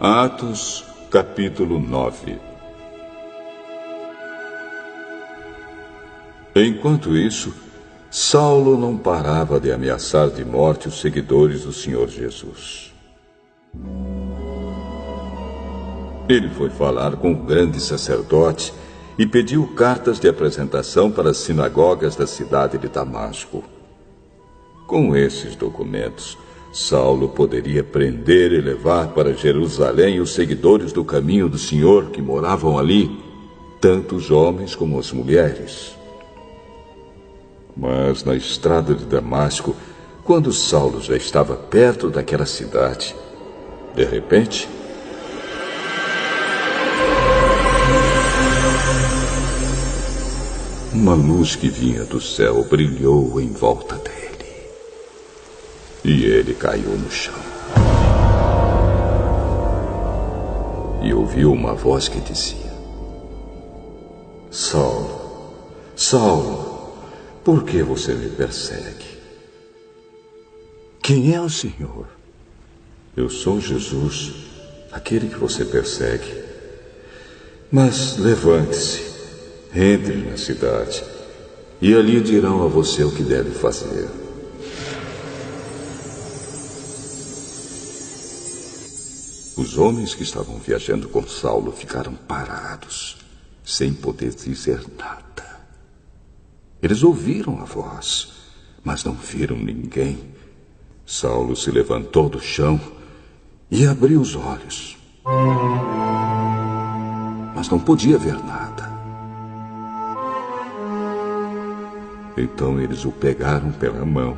Atos, capítulo 9. Enquanto isso, Saulo não parava de ameaçar de morte os seguidores do Senhor Jesus. Ele foi falar com o grande sacerdote e pediu cartas de apresentação para as sinagogas da cidade de Damasco. Com esses documentos, Saulo poderia prender e levar para Jerusalém os seguidores do caminho do Senhor que moravam ali, tanto os homens como as mulheres. Mas na estrada de Damasco, quando Saulo já estava perto daquela cidade, de repente, uma luz que vinha do céu brilhou em volta dele. E ele caiu no chão. E ouviu uma voz que dizia: Saulo, Saulo, por que você me persegue? Quem é o Senhor? Eu sou Jesus, aquele que você persegue. Mas levante-se, entre na cidade, e ali dirão a você o que deve fazer. Os homens que estavam viajando com Saulo ficaram parados, sem poder dizer nada. Eles ouviram a voz, mas não viram ninguém. Saulo se levantou do chão e abriu os olhos, mas não podia ver nada. Então eles o pegaram pela mão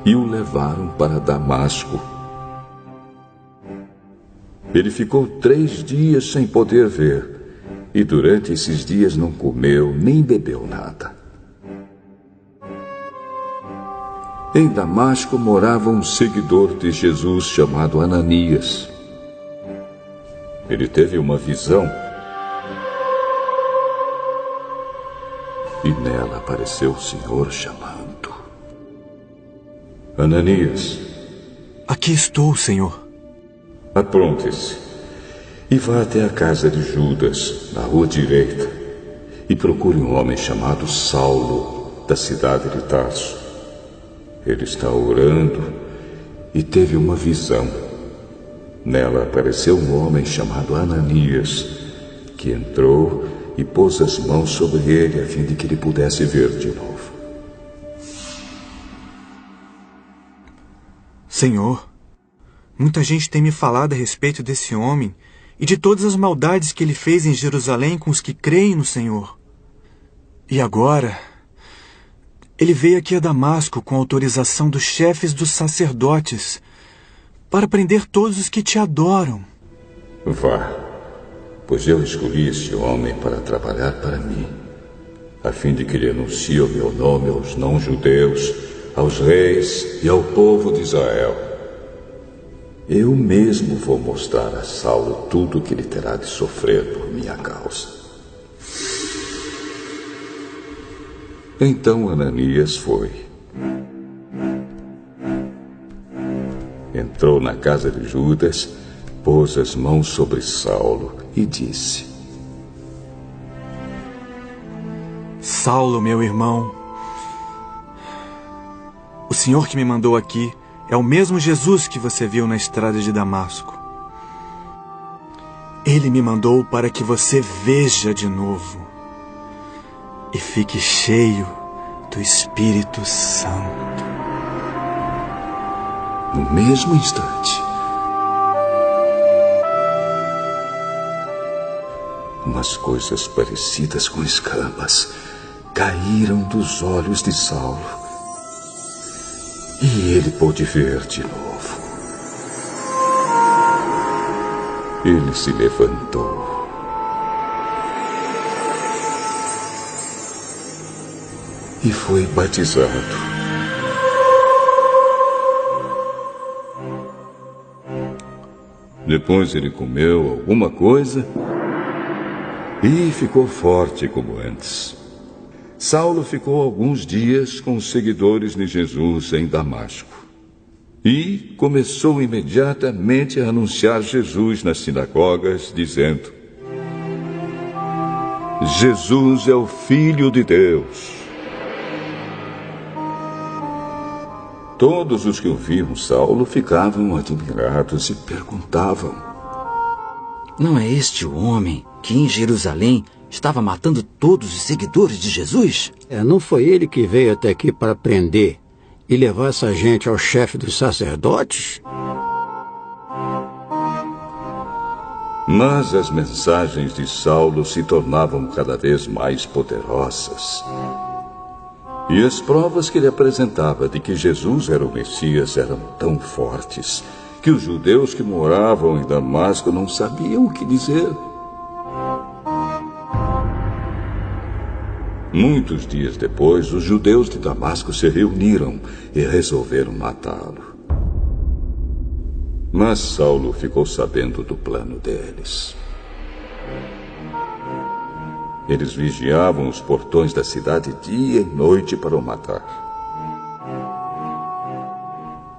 e o levaram para Damasco. Ele ficou 3 dias sem poder ver, e durante esses dias não comeu nem bebeu nada. Em Damasco morava um seguidor de Jesus chamado Ananias. Ele teve uma visão e nela apareceu o Senhor chamando: Ananias. Aqui estou, Senhor. Apronte-se e vá até a casa de Judas, na rua direita, e procure um homem chamado Saulo, da cidade de Tarso. Ele está orando e teve uma visão. Nela apareceu um homem chamado Ananias, que entrou e pôs as mãos sobre ele a fim de que ele pudesse ver de novo. Senhor, muita gente tem me falado a respeito desse homem e de todas as maldades que ele fez em Jerusalém com os que creem no Senhor. E agora, ele veio aqui a Damasco com autorização dos chefes dos sacerdotes para prender todos os que te adoram. Vá, pois eu escolhi esse homem para trabalhar para mim, a fim de que ele anuncie o meu nome aos não-judeus, aos reis e ao povo de Israel. Eu mesmo vou mostrar a Saulo tudo o que ele terá de sofrer por minha causa. Então Ananias foi. Entrou na casa de Judas, pôs as mãos sobre Saulo e disse: Saulo, meu irmão, o Senhor que me mandou aqui é o mesmo Jesus que você viu na estrada de Damasco. Ele me mandou para que você veja de novo e fique cheio do Espírito Santo. No mesmo instante, umas coisas parecidas com escamas caíram dos olhos de Saulo. E ele pôde ver de novo. Ele se levantou e foi batizado. Depois ele comeu alguma coisa e ficou forte como antes. Saulo ficou alguns dias com os seguidores de Jesus em Damasco. E começou imediatamente a anunciar Jesus nas sinagogas, dizendo: Jesus é o Filho de Deus. Todos os que ouviam Saulo ficavam admirados e perguntavam: Não é este o homem que em Jerusalém estava matando todos os seguidores de Jesus? Não foi ele que veio até aqui para prender e levar essa gente ao chefe dos sacerdotes? Mas as mensagens de Saulo se tornavam cada vez mais poderosas. E as provas que ele apresentava de que Jesus era o Messias eram tão fortes que os judeus que moravam em Damasco não sabiam o que dizer. Muitos dias depois, os judeus de Damasco se reuniram e resolveram matá-lo. Mas Saulo ficou sabendo do plano deles. Eles vigiavam os portões da cidade dia e noite para o matar.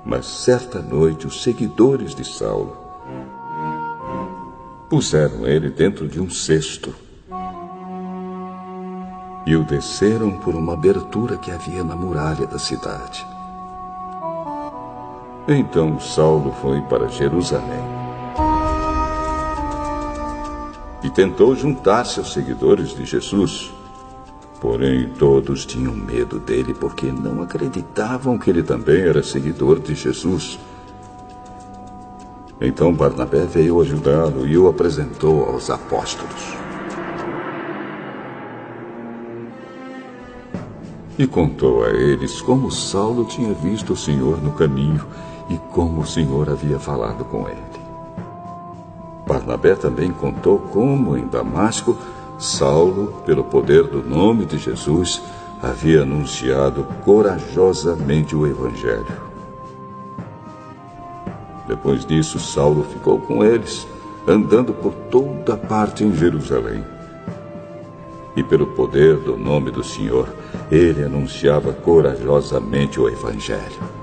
Mas certa noite, os seguidores de Saulo puseram ele dentro de um cesto e o desceram por uma abertura que havia na muralha da cidade. Então Saulo foi para Jerusalém e tentou juntar-se aos seguidores de Jesus. Porém, todos tinham medo dele porque não acreditavam que ele também era seguidor de Jesus. Então Barnabé veio ajudá-lo e o apresentou aos apóstolos. E contou a eles como Saulo tinha visto o Senhor no caminho e como o Senhor havia falado com ele. Barnabé também contou como, em Damasco, Saulo, pelo poder do nome de Jesus, havia anunciado corajosamente o Evangelho. Depois disso, Saulo ficou com eles, andando por toda parte em Jerusalém. E pelo poder do nome do Senhor, ele anunciava corajosamente o Evangelho.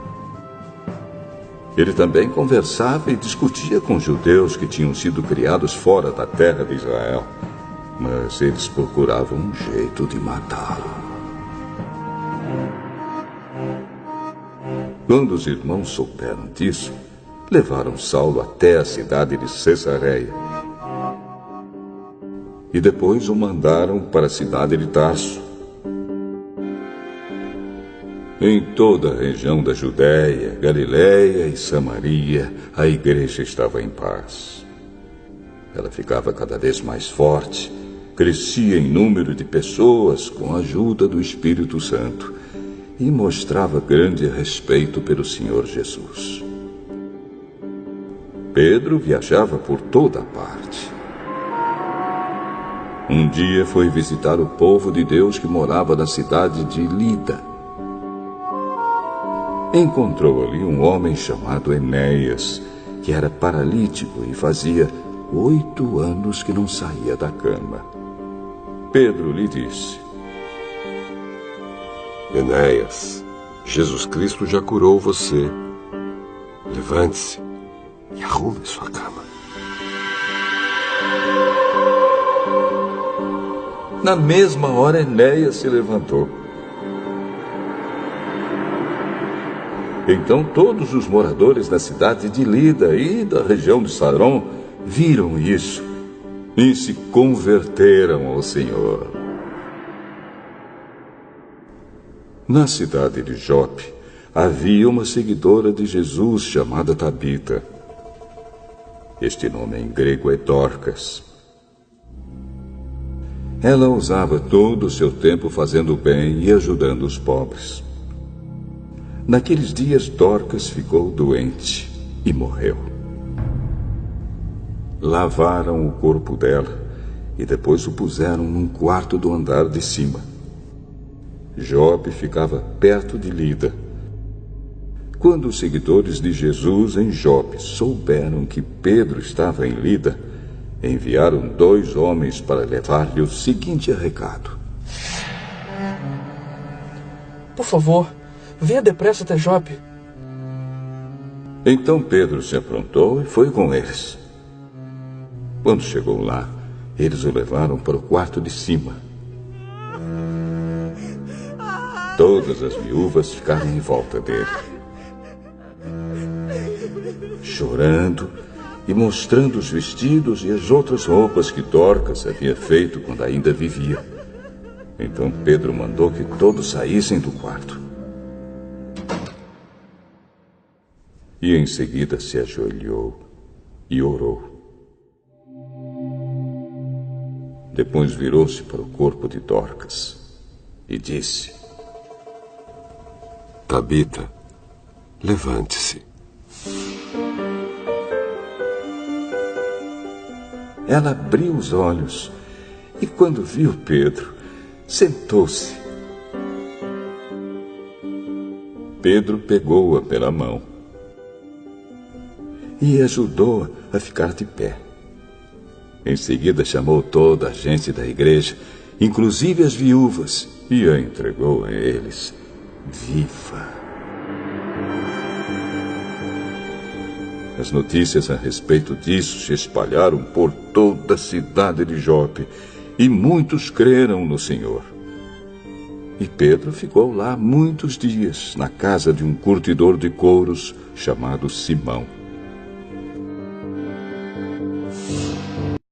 Ele também conversava e discutia com judeus que tinham sido criados fora da terra de Israel, mas eles procuravam um jeito de matá-lo. Quando os irmãos souberam disso, levaram Saulo até a cidade de Cesareia e depois o mandaram para a cidade de Tarso. Em toda a região da Judéia, Galiléia e Samaria, a igreja estava em paz. Ela ficava cada vez mais forte, crescia em número de pessoas com a ajuda do Espírito Santo e mostrava grande respeito pelo Senhor Jesus. Pedro viajava por toda a parte. Um dia foi visitar o povo de Deus que morava na cidade de Lida. Encontrou ali um homem chamado Enéas, que era paralítico e fazia 8 anos que não saía da cama. Pedro lhe disse: Enéas, Jesus Cristo já curou você. Levante-se e arrume sua cama. Na mesma hora, Enéas se levantou. Então todos os moradores da cidade de Lida e da região de Saron viram isso e se converteram ao Senhor. Na cidade de Jope havia uma seguidora de Jesus chamada Tabita. Este nome em grego é Dorcas. Ela usava todo o seu tempo fazendo o bem e ajudando os pobres. Naqueles dias, Dorcas ficou doente e morreu. Lavaram o corpo dela e depois o puseram num quarto do andar de cima. Jope ficava perto de Lida. Quando os seguidores de Jesus em Jope souberam que Pedro estava em Lida, enviaram 2 homens para levar-lhe o seguinte recado: Por favor, venha depressa até Jope. Então Pedro se aprontou e foi com eles. Quando chegou lá, eles o levaram para o quarto de cima. Todas as viúvas ficaram em volta dele, chorando e mostrando os vestidos e as outras roupas que Dorcas havia feito quando ainda vivia. Então Pedro mandou que todos saíssem do quarto. E em seguida se ajoelhou e orou. Depois virou-se para o corpo de Dorcas e disse: Tabita, levante-se. Ela abriu os olhos e, quando viu Pedro, sentou-se. Pedro pegou-a pela mão e ajudou-a a ficar de pé. Em seguida chamou toda a gente da igreja, inclusive as viúvas, e a entregou a eles viva. As notícias a respeito disso se espalharam por toda a cidade de Jope, e muitos creram no Senhor. E Pedro ficou lá muitos dias, na casa de um curtidor de couros chamado Simão.